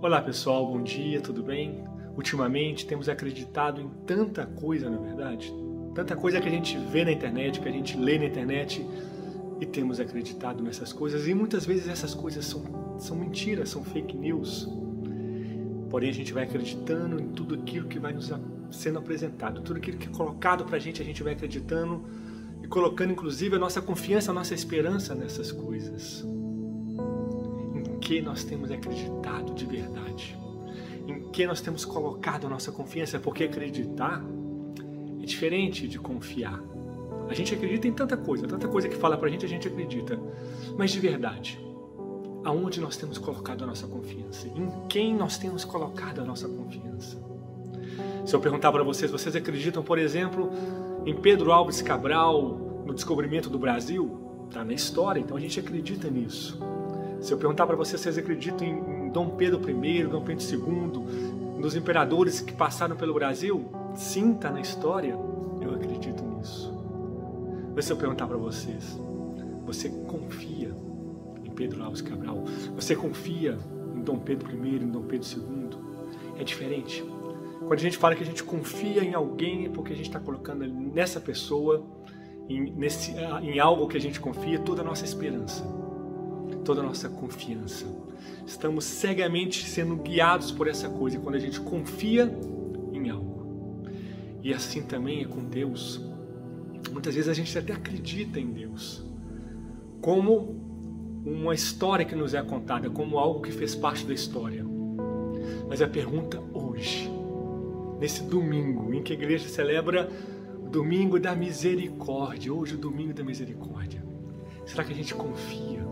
Olá pessoal, bom dia, tudo bem? Ultimamente temos acreditado em tanta coisa, na verdade. Tanta coisa que a gente vê na internet, que a gente lê na internet e temos acreditado nessas coisas. E muitas vezes essas coisas são mentiras, são fake news. Porém a gente vai acreditando em tudo aquilo que vai nos sendo apresentado. Tudo aquilo que é colocado pra gente, a gente vai acreditando e colocando inclusive a nossa confiança, a nossa esperança nessas coisas. Em que nós temos acreditado de verdade? Em que nós temos colocado a nossa confiança? Porque acreditar é diferente de confiar. A gente acredita em tanta coisa que fala pra gente, a gente acredita. Mas de verdade, aonde nós temos colocado a nossa confiança? Em quem nós temos colocado a nossa confiança? Se eu perguntar para vocês, vocês acreditam, por exemplo, em Pedro Álvares Cabral, no descobrimento do Brasil? Está na história, então a gente acredita nisso. Se eu perguntar para vocês, vocês acreditam em Dom Pedro I, Dom Pedro II, nos imperadores que passaram pelo Brasil? Sim, está na história, eu acredito nisso. Mas se eu perguntar para vocês, você confia em Pedro Álvares Cabral? Você confia em Dom Pedro I, em Dom Pedro II? É diferente. Quando a gente fala que a gente confia em alguém, é porque a gente está colocando nessa pessoa, em algo que a gente confia, toda a nossa esperança, toda a nossa confiança. Estamos cegamente sendo guiados por essa coisa, quando a gente confia em algo. E assim também é com Deus. Muitas vezes a gente até acredita em Deus, como uma história que nos é contada, como algo que fez parte da história. Mas a pergunta hoje, nesse domingo, em que a igreja celebra o Domingo da Misericórdia, hoje o Domingo da Misericórdia, será que a gente confia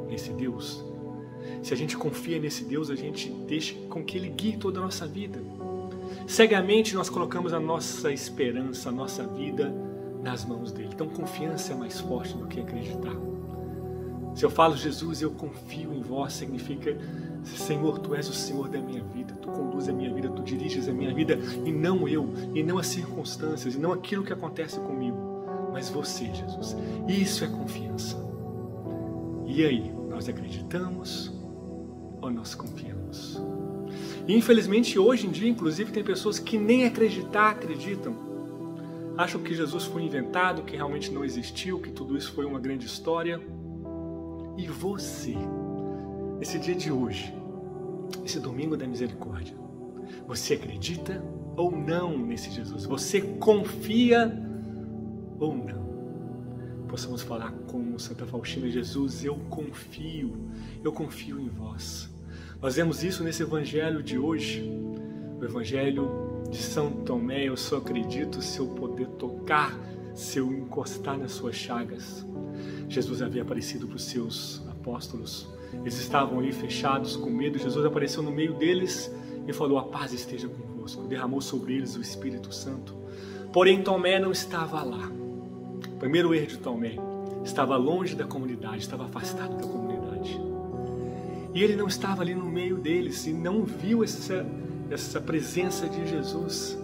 nesse Deus? Se a gente confia nesse Deus, a gente deixa com que Ele guie toda a nossa vida. Cegamente nós colocamos a nossa esperança, a nossa vida nas mãos dEle. Então confiança é mais forte do que acreditar. Se eu falo, Jesus, eu confio em vós, significa, Senhor, Tu és o Senhor da minha vida, Tu conduzes a minha vida, Tu diriges a minha vida, e não eu, e não as circunstâncias, e não aquilo que acontece comigo, mas Você, Jesus. Isso é confiança. E aí, nós acreditamos ou nós confiamos? E infelizmente hoje em dia, inclusive, tem pessoas que nem acreditar acreditam. Acham que Jesus foi inventado, que realmente não existiu, que tudo isso foi uma grande história. E você, nesse dia de hoje, esse Domingo da Misericórdia, você acredita ou não nesse Jesus? Você confia ou não? Possamos falar como Santa Faustina: Jesus, eu confio em vós. Nós vemos isso nesse Evangelho de hoje, o Evangelho de São Tomé. Eu só acredito se eu poder tocar, se eu encostar nas suas chagas. Jesus havia aparecido para os seus apóstolos, eles estavam ali fechados com medo. Jesus apareceu no meio deles e falou: a paz esteja convosco. Derramou sobre eles o Espírito Santo. Porém Tomé não estava lá. O primeiro erro de Tomé: estava longe da comunidade, estava afastado da comunidade. E ele não estava ali no meio deles e não viu essa presença de Jesus.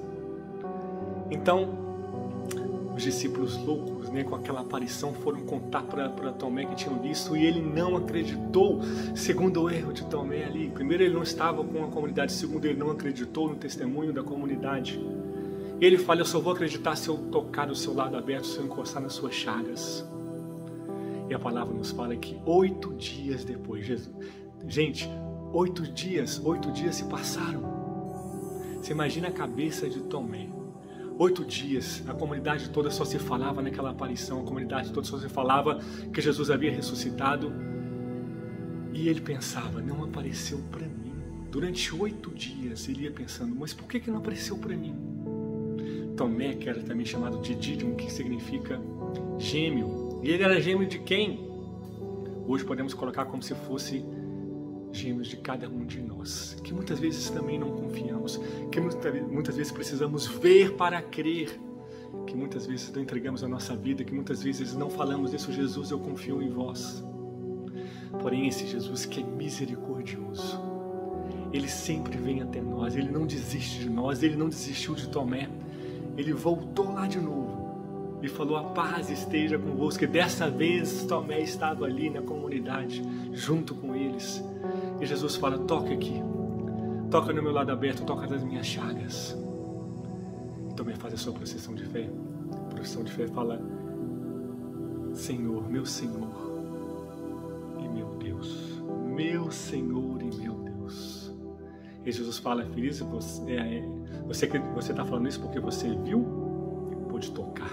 Então, os discípulos loucos, com aquela aparição, foram contar para Tomé que tinham visto, e ele não acreditou, segundo o erro de Tomé ali. Primeiro, ele não estava com a comunidade. Segundo, ele não acreditou no testemunho da comunidade. E ele fala: eu só vou acreditar se eu tocar do seu lado aberto, se eu encostar nas suas chagas. E a palavra nos fala que 8 dias depois, gente, 8 dias se passaram. Você imagina a cabeça de Tomé. 8 dias, a comunidade toda só se falava naquela aparição, a comunidade toda só se falava que Jesus havia ressuscitado. E ele pensava: não apareceu para mim. Durante 8 dias ele ia pensando: mas por que não apareceu para mim? Tomé, que era também chamado de Dídimo, que significa gêmeo. E ele era gêmeo de quem? Hoje podemos colocar como se fosse gêmeos de cada um de nós, que muitas vezes também não confiamos, que muitas vezes precisamos ver para crer, que muitas vezes não entregamos a nossa vida, que muitas vezes não falamos isso: Jesus, eu confio em vós. Porém, esse Jesus que é misericordioso, Ele sempre vem até nós, Ele não desiste de nós, Ele não desistiu de Tomé. Ele voltou lá de novo e falou: a paz esteja convosco. E dessa vez Tomé estava ali na comunidade, junto com eles. E Jesus fala, toca aqui. Toca no meu lado aberto, toca nas minhas chagas. E também faz a sua profissão de fé. A profissão de fé fala, Senhor, meu Senhor e meu Deus. Meu Senhor e meu Deus. E Jesus fala, feliz você está falando isso porque você viu e pôde tocar.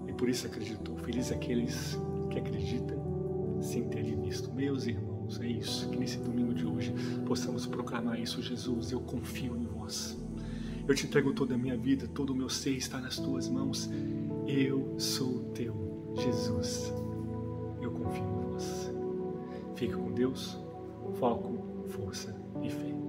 E por isso acreditou. Feliz aqueles que acreditam sem terem visto. Meus irmãos, é isso. Que nesse domingo de hoje possamos proclamar isso. Jesus, eu confio em vós. Eu te entrego toda a minha vida, todo o meu ser está nas tuas mãos. Eu sou teu, Jesus. Eu confio em vós. Fique com Deus, foco, força e fé.